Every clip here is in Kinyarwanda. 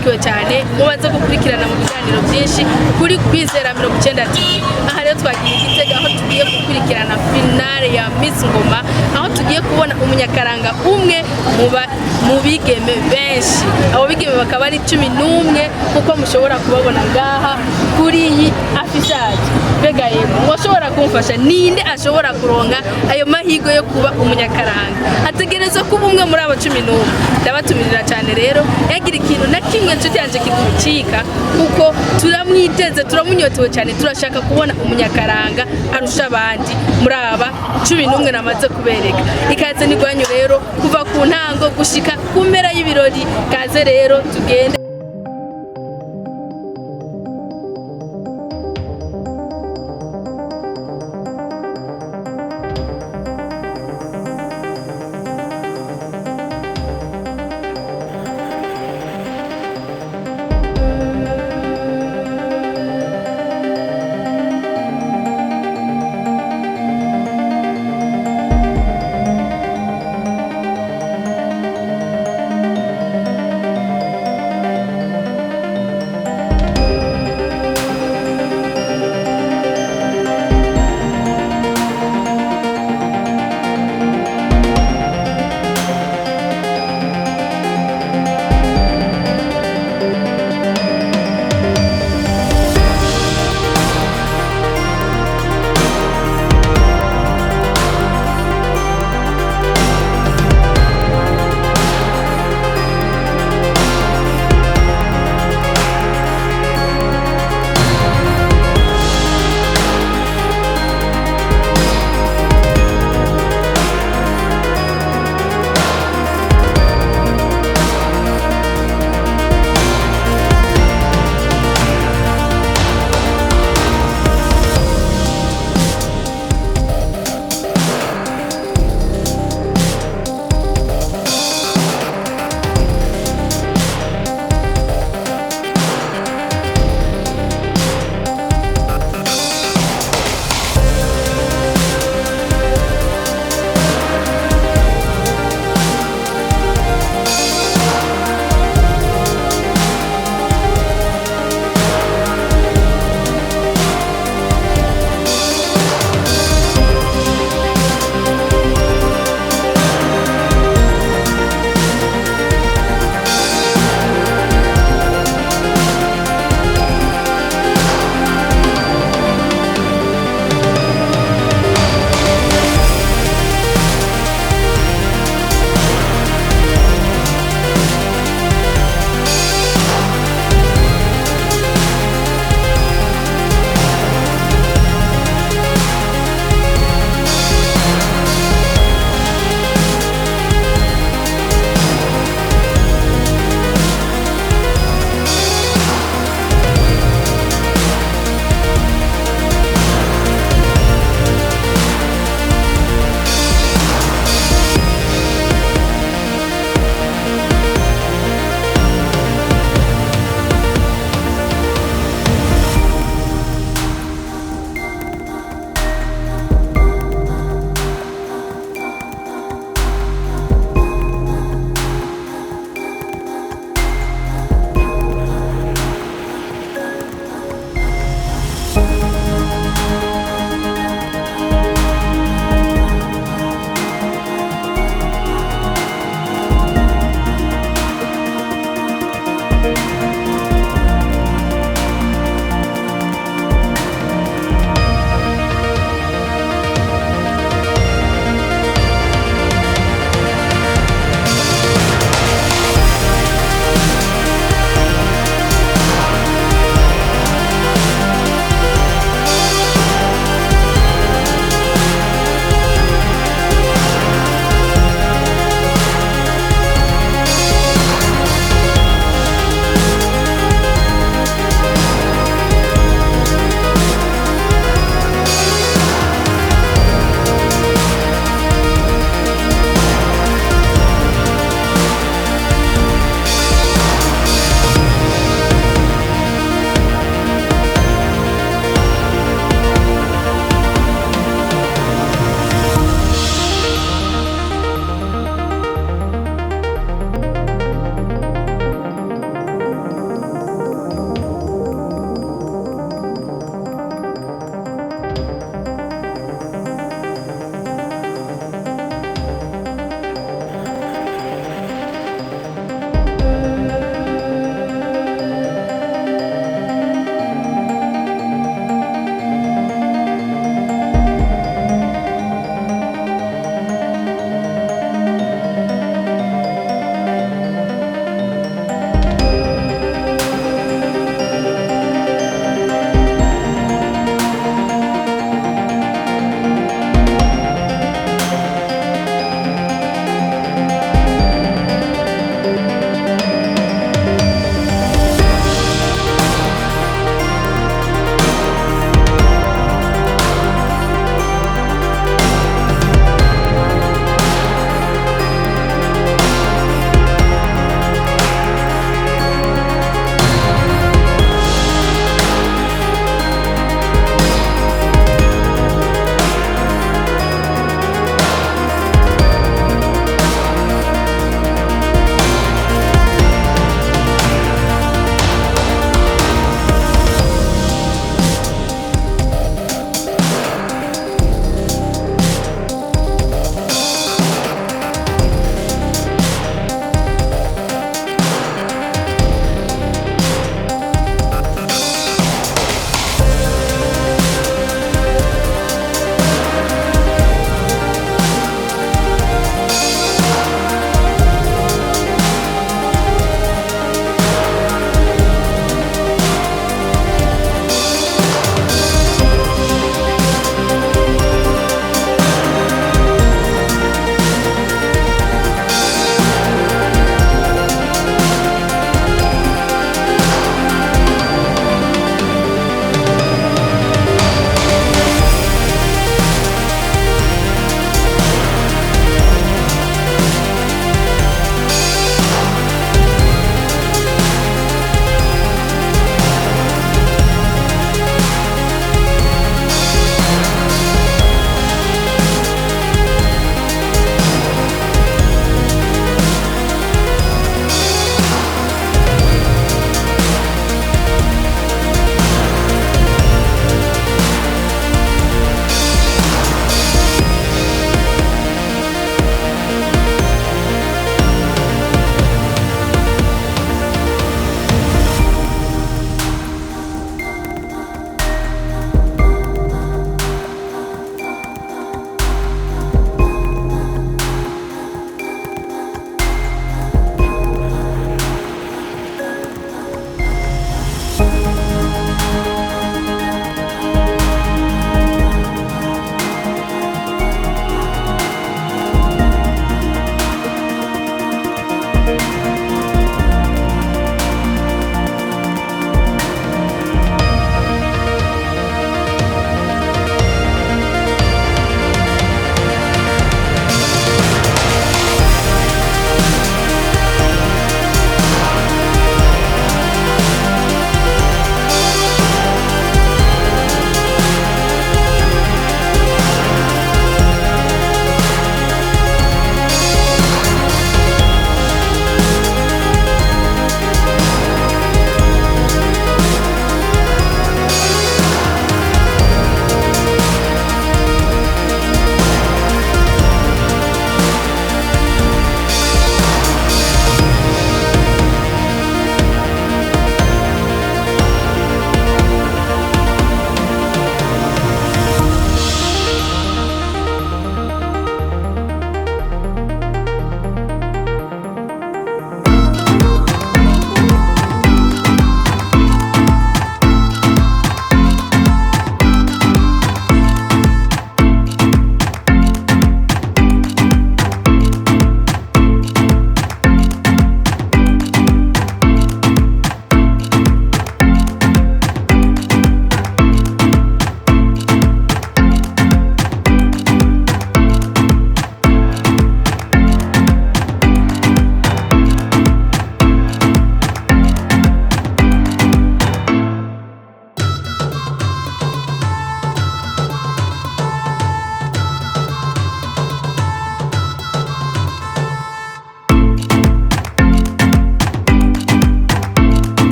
muraherukiwe cyane mubaze gukurikirana mu biganiro byinshi kuri kwizera 90 TV. Aha rero twagiye Igitega aho tugiye gukurikirana finale ya Miss NGOMA, aho tugiye kubona umunyakaranga umwe mu bigeme benshi. Abo bigeme bakaba ari 11 kuko mushobora kubabona ngaha kuri iyi afishaje. Bega yego washobora kumfasha ninde ashobora kuronka ayo mahigo yo kuba umunyakaranga? Ategereza kuba umwe muri abo 11. Ndabatumirira cyane rero yagira ikintu na kimwe nshuti yanje kigucika kuko turamwiteze, turamunyotewe cyane, turashaka kubona umunyakaranga arusha abandi muri aba 11 namaze kubereka. Ikaze nigwanyu rero kuva ku ntango gushika ku mpera y'ibirori. Kaze rero tugende.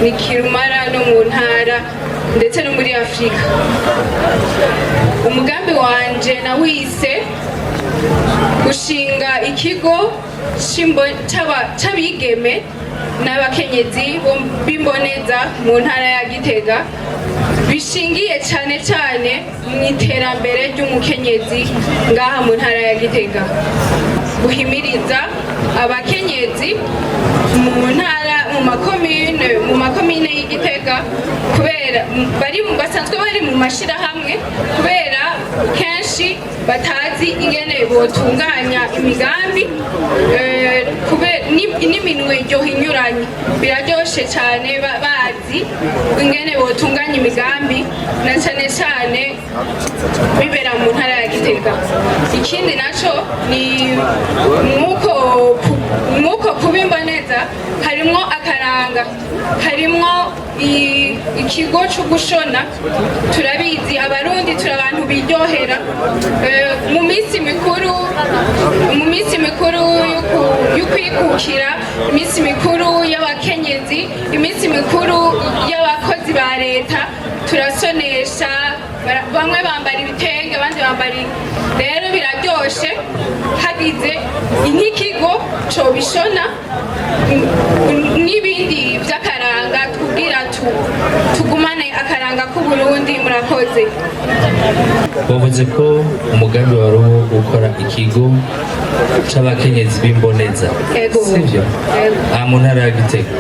ni kirumara no mu ntara ndetse no muri Afrika. Umugambi wanje nawise gushinga ikigo c'abigeme n'abakenyezi b'imboneza mu ntara ya Gitega, bishingiye cyane cyane mu iterambere ry'umukenyezi ngaha mu ntara ya Gitega, guhimiriza abakenyezi mu ntara mu makomine y'Igitega kubera basanzwe bari mu mashirahamwe, kubera kenshi batazi ingene botunganya imigambi n'iminwe ryo hinyuranye. Biraryoshe cyane bazi ingene botunganya imigambi na cyane cyane bibera mu ntara ya Gitega. Ikindi naco ni mwuko kubimboneza harimwo akaranga, harimwo ikigo cyo gushona. Turabizi abarundi turi abantu biryohera mu minsi mikuru y'ukwikukira, iminsi mikuru y'abakenyezi, iminsi mikuru y'abakozi ba leta, turasonesha, bamwe bambara ibitenge abandi bambara. Rero biraryoshe hagize nk'ikigo cyo bishona n'ibindi by'akaranga kugira tugumane akaranga k'Uburundi. Murakoze. Bavuze ko umugambi wari uwo gukora ikigo c'abakenyezi b'imboneza, sivyo? Aha mu ntara ya Gitega.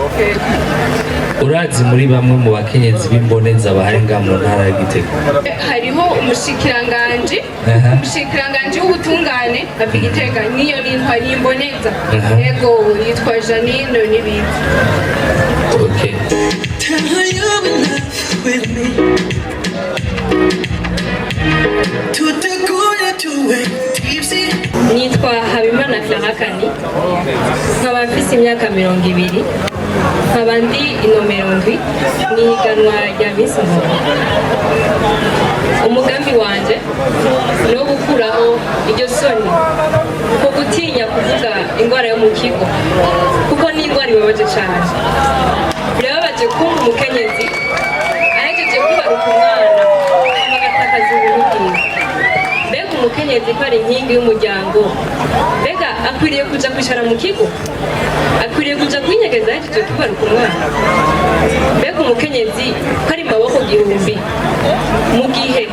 Urazi muri bamwe mu bakenyezi b'imboneza bahari ngaha mu ntara ya Gitega? Hariho umushikiranganji w'ubutungane ava Igitega, niyo ntwari y'imboneza. Yego, yitwa Janine n'ibindi. Okay. Nitwa Habimana Clara Kani, nkaba mfise imyaka 20, nkaba ndi inomero ndwi mwihiganwa rya Miss NGOMA. Umugambi wanje no gukuraho iryo soni ko gutinya kuvuga ingwara yo mu kigo, kuko ni ingwara ibabaje cyane. Birababaje kumva umukenyezi ahejeje kwibaruka umwana agatakaza ubuntu. Mbega umukenyezi ko ari inkingi y'umuryango, mbega akwiriye kuja kwicara mu kigo? Akwiriye kuja kwinyegeza ahejeje kwibaruka umwana? Mbega umukenyezi ko ari maboko gihumbi mu gihe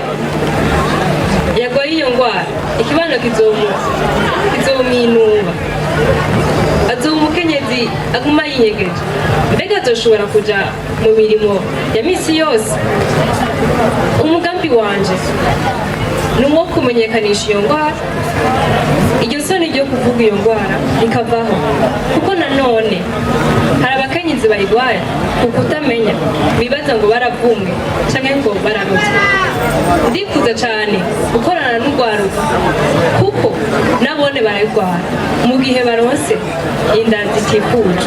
yagwaye iyo ngwara, ikibano kizominuba, azoba umukenyezi aguma yinyegeje? Mbega azoshobora kuja mu mirimo ya misi yose? Umugambi wanje nuwo kumenyekanisha iyo ngwara, iryo soni ryo kuvuga iyo ngwara rikavaho, kuko nanone hari abakenyezi bayigwaye kuko utamenya, bibaza ngo baravumwe canke ngo bararutswe. Ndifuza cane gukorana n'urwaruka kuko nabone barayigwara mu gihe baronse inda zitifujwe.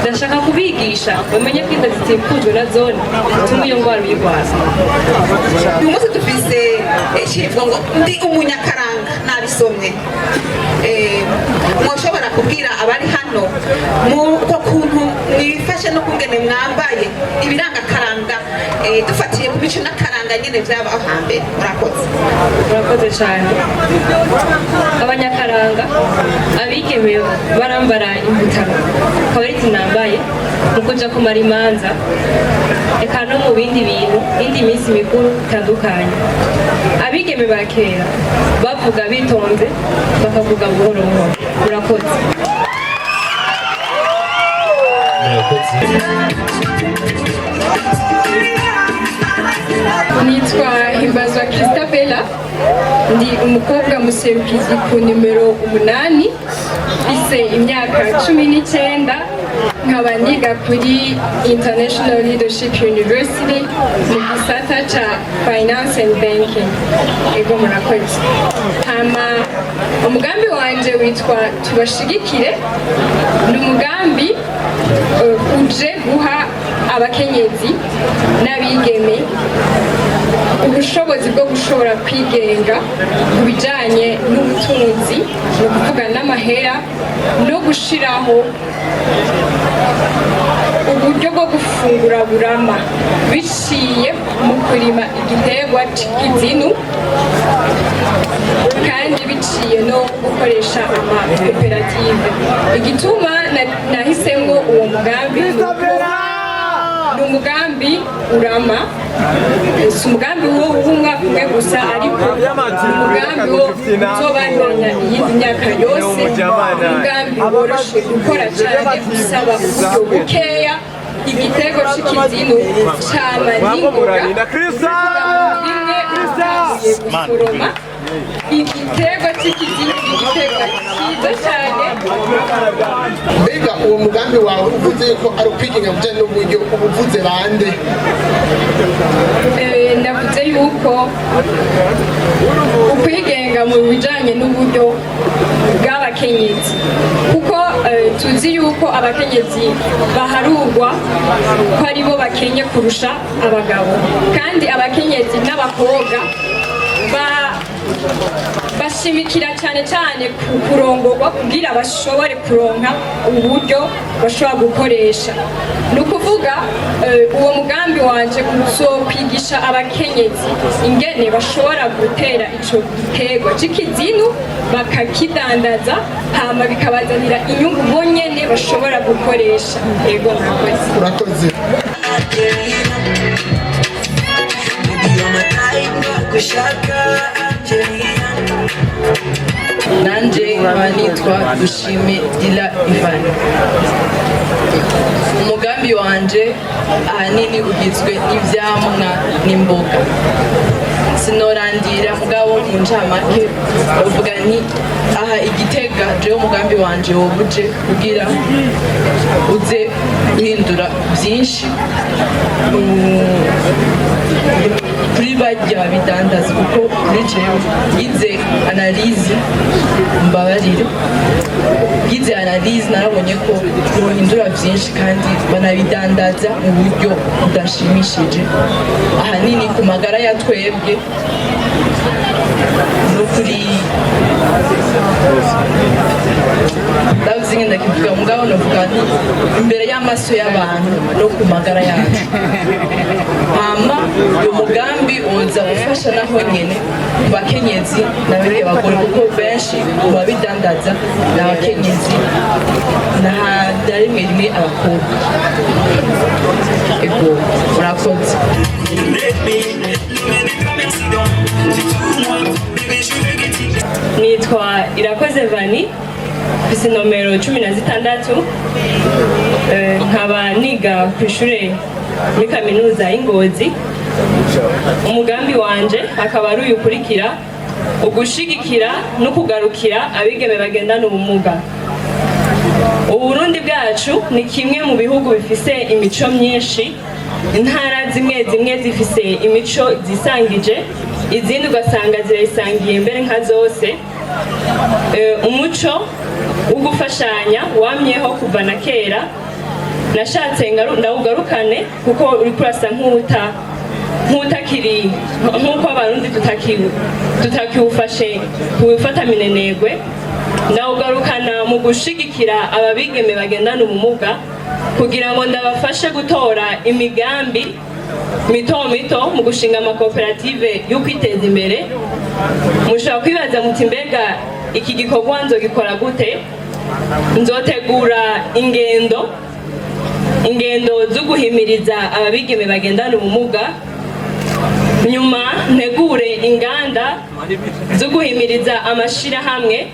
Ndashaka kubigisha bamenye ko inda zitifujwe na zone zituma iyo ngwara uyigwara. Uyu munsi dufise ikivuga ngo ndi umunyakaranga nabisomye. Mwoshobora kubwira abari hano ko kuntu mwifashe no kungene mwambaye ibiranga karanga, dufatiye ku bice n'akaranga nyene vyabaho hambere. Murakoze cyane. Abanyakaranga abigeme barambara imputaro, akaba ari nambaye mu kuja kumara imanza, eka no mu bindi bintu, indi minsi mikuru itandukanye. Abigeme ba kera bavuga bitonze, bakavuga buhoro buhoro. Murakoze. Nitwa Himbazwa Christabella, ndi umukobwa muserukizi ku nimero 8, ise imyaka 19, nkaba niga kuri International Leadership University mu gisata ca Finance and Banking. Ego murakoze. Hama umugambi wanje witwa tubashigikire, ni umugambi uje guha abakenyezi n'abigeme ubushobozi bwo gushobora kwigenga ku bijanye n'ubutunzi, no kuvuga n'amahera, no gushiraho uburyo bwo gufungura burama biciye mu kurima igiterwa c'ikizinu kandi biciye no gukoresha amakoperative. Igituma nahisemwo uwo mugambi ni umugambi urama, si umugambi w'umwaka umwe gusa, ariko umugambi wo uzobandanya iyindi myaka yose, umugambi woroshe gukora cyane, usaba uburyo bukeya. Igiterwa c'ikizinu cama n'ingoga rimwe utangiye gusoroma. Igiterwa c'ikizinu igiterwa cyiza cyane. Mbega uwo mugambi wawe uvuze ko ari ukwigenga bijyanye n'uburyo ubuvuze bande? Navuze yuko ukwigenga mu bijyanye n'uburyo bw'abakenyezi, kuko tuzi yuko abakenyezi baharurwa ko ari bo bakenye kurusha abagabo, kandi abakenyezi n'abakobwa bashimikira cyane cyane ku kurongorwa kugira bashobore kuronka uburyo bashobora gukoresha. Ni ukuvuga uwo mugambi wanje uzokwigisha abakenyezi ingene bashobora gutera ico giterwa c'ikizinu bakakidandaza, hama bikabazanira inyungu bonyene bashobora gukoresha. Ego murakoze. Urakoze. Nanje nkaba nitwa Dushime Dila Ivan. Umugambi wanje ahanini ugizwe n'ivyamwa n'imboga. Sinorandira mugabo mu ncamake uvuga nti aha Igitega jewe umugambi wanje wobuje kugira uze uhindura byinshi kuri bajya bidandaza, kuko kuri jewe yize analyse, mbabarire, yize analyse narabonye ko bohindura byinshi kandi banabidandaza mu buryo budashimishije, ahanini ku magara ya twebwe no kuri ndavuze ndakivuga mugabo novuga nti imbere y'amaso y'abantu no ku magara yacu. Hama uyu mugambi uza gufasha naho nyene ku bakenyezi n'abandi bagore, kuko benshi mu babidandaza ni abakenyezi na rimwe rimwe abakobwa. Ego murakoze. Nitwa Irakoze Vani, mfise nomero 16, nkaba niga kw'ishure muri kaminuza y'Ingozi. Umugambi wanje akaba ari uyu ukurikira: ugushigikira no kugarukira abigeme bagendana ubumuga. Uburundi bwacu ni kimwe mu bihugu bifise imico myinshi. Intara zimwe zimwe zifise imico zisangije, izindi ugasanga zirayisangiye mbere nka zose. Umuco wo gufashanya wamyeho kuva na kera. Nashatse ndawugarukane kuko uriko urasa nk'utakiri nk'uko abarundi tutakiwufashe kuwufata minenegwe. Ndawugarukana mu gushigikira ababigeme bagendana ubumuga kugira ngo ndabafashe gutora imigambi mito mito mu gushinga amakoperative yo kwiteza imbere. Mushobora kwibaza muti mbega iki gikorwa nzogikora gute? Nzotegura ingendo zo guhimiriza ababigeme bagendana ubumuga, nyuma ntegure inganda zo guhimiriza amashirahamwe,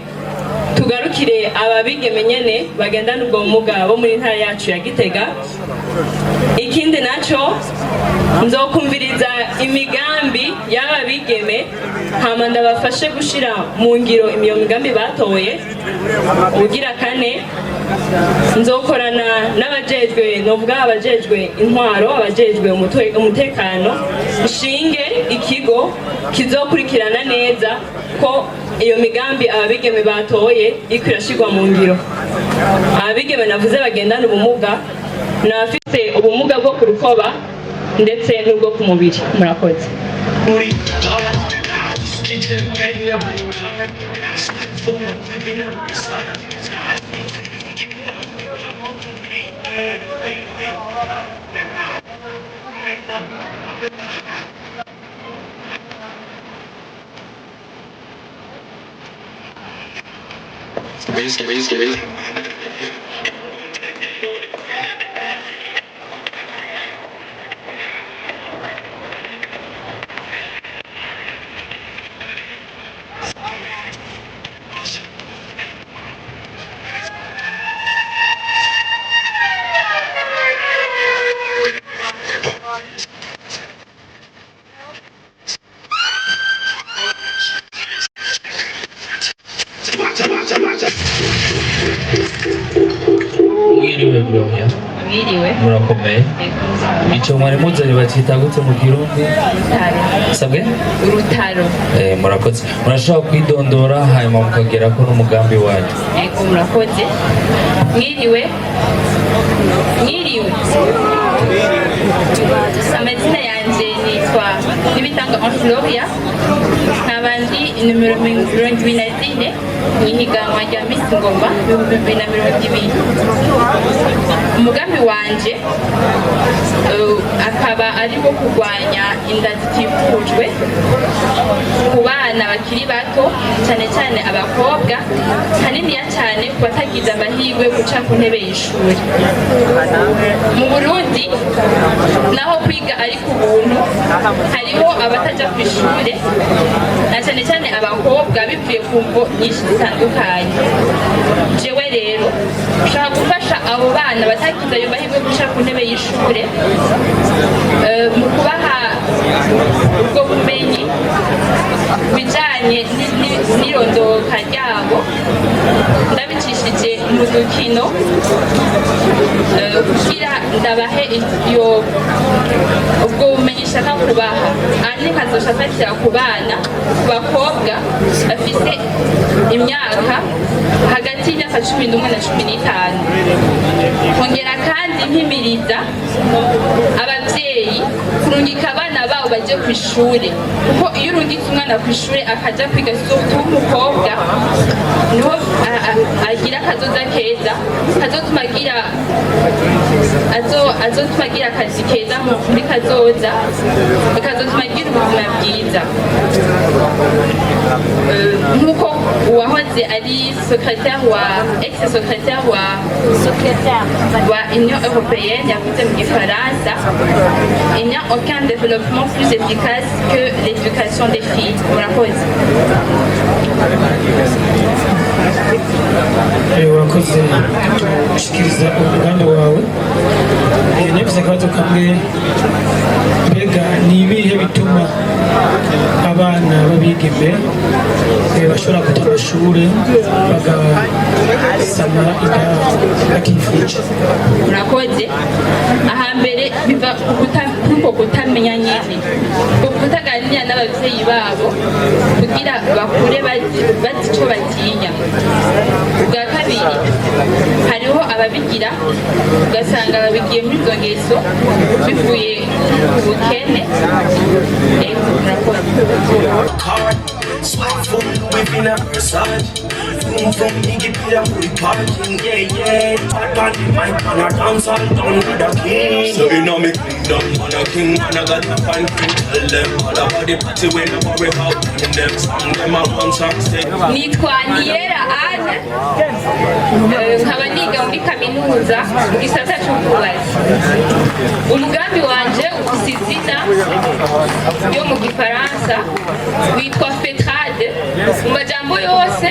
tugarukire ababigeme nyene bagendana ubwo bumuga bo muri ntara yacu ya Gitega. Ikindi naco nzokumviriza imigambi y'ababigeme, hama ndabafashe gushira mu ngiro iyo migambi batoye. Ugira kane, nzokorana n'abajejwe, novuga abajejwe intwaro, abajejwe umutekano, nshinge ikigo kizokurikirana neza ko iyo migambi ababigeme batoye iko irashirwa mu ngiro. Ababigeme navuze bagendana ubumuga n'abafite ubumuga bwo ku rukoba ndetse n'ubwo ku mubiri. Murakoze. Mwiriwe Gloria. Mwiriwe. Murakomeye. Ico mwari muzanye bacita gute mu Kirundi? Sabwe? Urutaro. Murakoze. Murashobora kwidondora hanyuma mukagerako n'umugambi wanyu. Ego murakoze. Mwiriwe. Mwiriwe. Amazina yanje nitwa Nibitanga Gloria. Nkaba ndi numero 24 mw'ihiganwa rya Miss NGOMA 2022. Umugambi wanje akaba ari wo kurwanya inda zitifujwe ku bana bakiri bato, cyane cyane abakobwa, haniniya cyane ku batagize amahirwe yo guca ku ntebe y'ishuri. Mu Burundi naho kwiga ari ku buntu, hariho abataja ku ishuri, na cyane cyane abakobwa bivuye ku mvo nyinshi zitandukanye. Jewe rero ushaka gufasha abo bana batagize ayo mahirwe yo guca ku ntebe y'ishuri mu kubaha ubwo bumenyi bijanye n'irondoka ryabo, ndabicishije mu dukino kugira ndabahe ubwo bumenyi nshaka kubaha. Andi nkazoca afatira ku bana, ku bakobwa bafise imyaka hagati y'imyaka 11 na 15. Kongera kandi mpimiriza abavyeyi kurungika abana babo baje ku ishuri, kuko iyo urungitse umwana ku ishuri akaja kwiga w'umukobwa niho agira akazoza keza, azotuma agira akazi keza muri kazoza, bikazotuma agira ubuzima bwiza. Nk'uko uwahoze ari ex-secrétaire wa Union Européenne yavuze mu Gifaransa, il n'y a aucun développement plus efficace que l'éducation des filles. Murakoze. Urakoze gushikiriza umugambi wawe. Navuze akabazo kamwe, mbega ni ibihe bituma abana b'abigeme bashobora guta amashuri bagasama inda batifuje? Murakoze. Ahambere biva kuko kutamenya nyine, kutaganira n'abavyeyi babo kugira bakure bazi ico batinya. Bwa kabiri, hariho ababigira ugasanga babigiye muri izo ngeso bivuye ku bukene. Swag full within a massage. Boom from Igitega to the parking, yeah. Hot on the mic, man, I dance all down with the king. So you know me kingdom, man, a king, man, I got the fun king. Tell them all about the party when I worry about them. Song them a one song stay. Nitwa Niera Anne, nkaba niga muri kaminuza mu gisata cy'ubwubatsi. Umugambi wanje ufise izina yo mu Gifaransa witwa FETRADE, mu majambo yose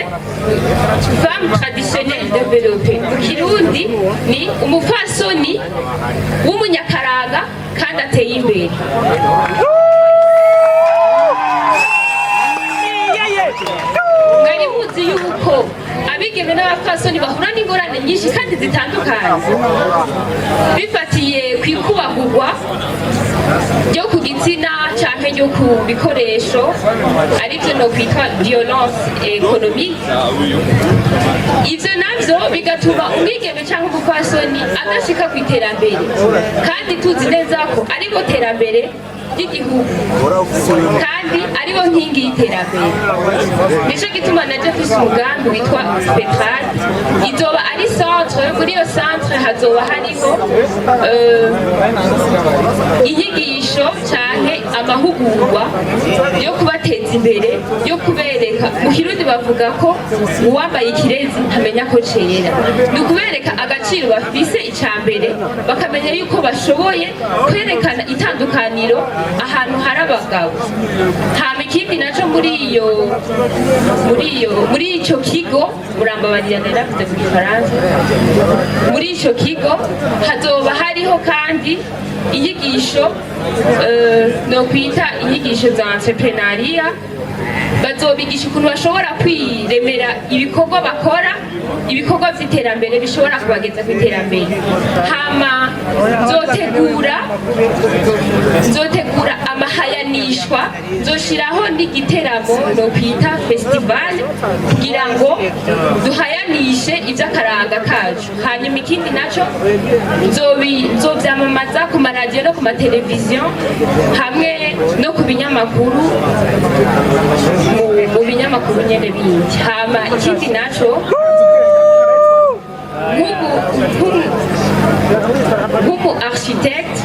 femme traditionnelle développée. Mu Kirundi ni umupfasoni w'umunyakaranga kandi ateye imbere. Mwari muzi yuko abigeme n'abapfasoni bahura n'ingorane nyinshi kandi zitandukanye bifatiye ku ikubagurwa ryo ku gitsina canke ryo ku bikoresho, arivyo no kwitwa violence économique. Ivyo navyo bigatuma umwigeme canke umupfasoni adashika ku iterambere, kandi tuzi neza ko aribo terambere ry'igihugu kandi aribo nkingi y'iterambere. Nico gituma naje mfise umugambi witwa FETRADE, izoba ari centre. Muri iyo centre hazoba hariho inyigisho inyigisho canke amahugurwa yo kubateza imbere, yo kubereka mu Kirundi bavuga ko uwambaye ikirezi ntamenya ko cera, ni ukubereka agaciro bafise icambere, bakamenya yuko bashoboye kwerekana itandukaniro ahantu hari abagabo. Hama ikindi naco muri ico kigo, murambabarira naravuze mu Gifaransa, muri ico kigo hazoba hariho kandi inyigisho no kwita inyigisho za entrepreneuria. Bazobigisha ukuntu bashobora kwiremera ibikorwa bakora, ibikorwa vy'iterambere bishobora kubageza ku iterambere. Hama nzotegura amahayanishwa, nzoshiraho n'igiteramo no kwita festival kugira ngo duhayanishe ivy'akaranga kacu. Hanyuma ikindi naco nzovyamamaza ku maradiyo no ku mateleviziyo hamwe no ku binyamakuru, mu binyamakuru nyene bindi. Hama ikindi naco nk'umu architecte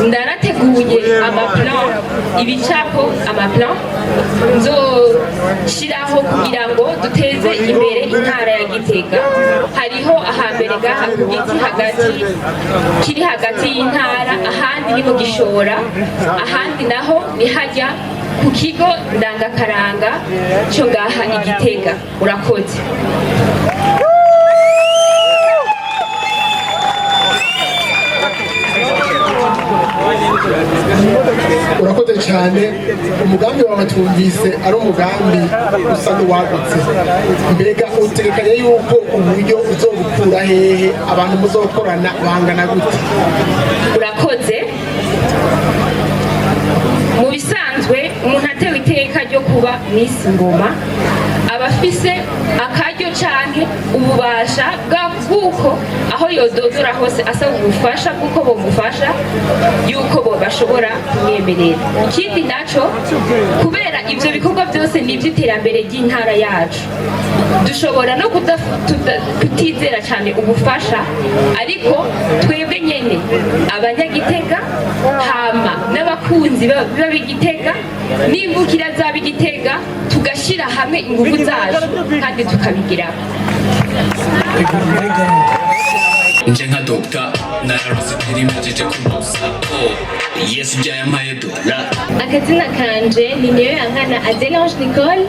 ndarateguye amaplan, ibicapo, amaplan nzoshiraho kugira ngo duteze imbere intara ya Gitega. Hariho ahambere ngaha ku giti kiri hagati y'intara, ahandi ni mu Gishora, ahandi naho ni hajya ku kigo ndangakaranga cyo ngaha Igitega. Urakoze. urakoze cyane. Umugambi wawe twumvise ari umugambi usa n'uwagutse. Mbega utegekanya yuko uburyo uzobukura hehe, abantu muzokorana bangana gute? Urakoze. Mu bisanzwe umuntu atewe iteka ryo kuba Miss Ngoma aba afise akaryo canke ububasha bw'uko aho yododora hose asaba ubufasha bw'uko bomufasha yuko bo bashobora kumwemerera. Ikindi naco, kubera ivyo bikorwa byose ni ivy'iterambere ry'intara yacu, dushobora no kutizera cyane ubufasha, ariko twebwe nyene abanyagitega hama n'abakunzi b'Igitega n'imvukira z'Igitega tugashyira hamwe ingufu zacu kandi tukabigiraho. nje nka Dr. nararose irimejeje kubusa Yesu byayampaye dola. Akazina kanje ni Niyoyankana Adelange Nicole,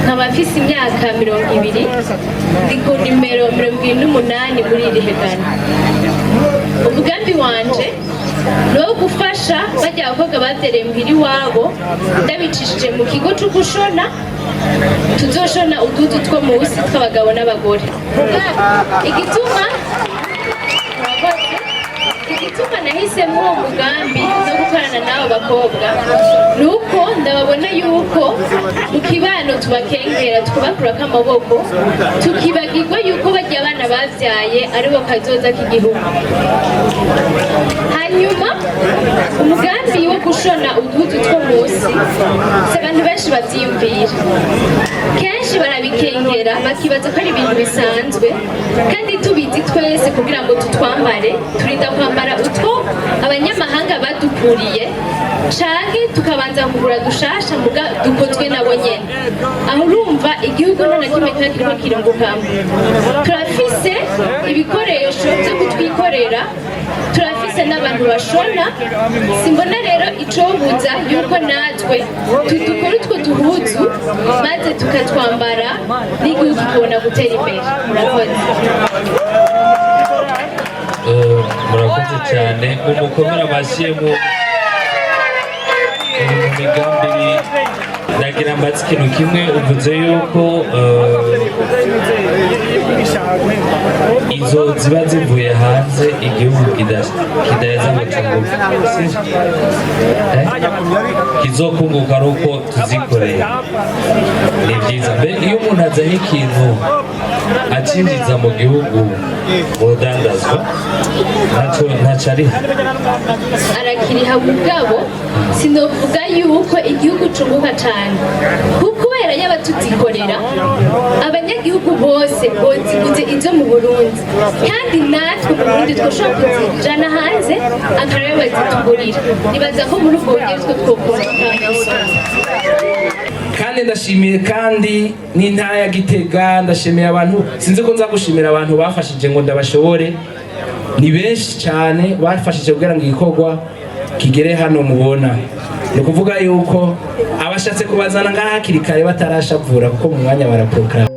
nkaba mfise imyaka 20, ndi ku nimero 28 muri iri hegana. Umugambi wanje no gufasha bajya abakobwa batereye muhiri wabo ndabicishije mu kigo cyo gushona, tuzoshona ududu two munsi tw'abagabo n'abagore. Igituma nahisemo uwo mugambi no gukorana n'abo bakobwa nuko ndababona yuko mu kibano tubakengera tukabakurako amaboko, tukibagirwa yuko bajya abana bavyaye aribo kazoza k'igihugu. Hanyuma umugambi wo gushona uduhudu two munsi si abantu benshi bavyiyumvira, kenshi barabikengera bakibaza ko ari ibintu bisanzwe, kandi tubizi twese kugira ngo tutwambare turinda kwambara utwo abanyamahanga badukuriye canke tukabanza kugura dushasha muga dukozwe nabo nyene. Aho urumva igihugu nta na kimwe kiba kiriko kirungukamo. Turafise ibikoresho byo kutwikorera, turafise n'abantu bashona. Simbona rero icobuza yuko natwe tudukora utwo duhuzu maze tukatwambara n'igihugu kikabona gutera imbere. Murakoze cyane. Umukomera amashyi mu migambi. Ndagira mbatse ikintu kimwe, uvuze yuko izo ziba zivuye hanze igihugu kidaheza ngo cyunguke, kizokunguka ari uko tuzikoreye. Ni byiza. Mbe iyo umuntu azanye ikintu acinjiza mu gihugu udandazwa ntacyo ariho, arakiriha mugabo sinovuga yuko igihugu cunguka cyane, kubera yaba tuzikorera abanyagihugu bose boziguze izo mu Burundi, kandi natwe mu Burundi twashobora kuzijana hanze akarere bazitugurira nibaza ko muri ubwo buryo two twokora kandi ndashimiye kandi n'intara ya Gitega ndashimiye abantu sinzi ko nza gushimira abantu bafashije ngo ndabashobore ni benshi cyane bafashije kugira ngo igikorwa kigere hano mubona ni ukuvuga yuko abashatse kubazana ngaha hakiri kare batarashavura kuko mu mwanya baraprograma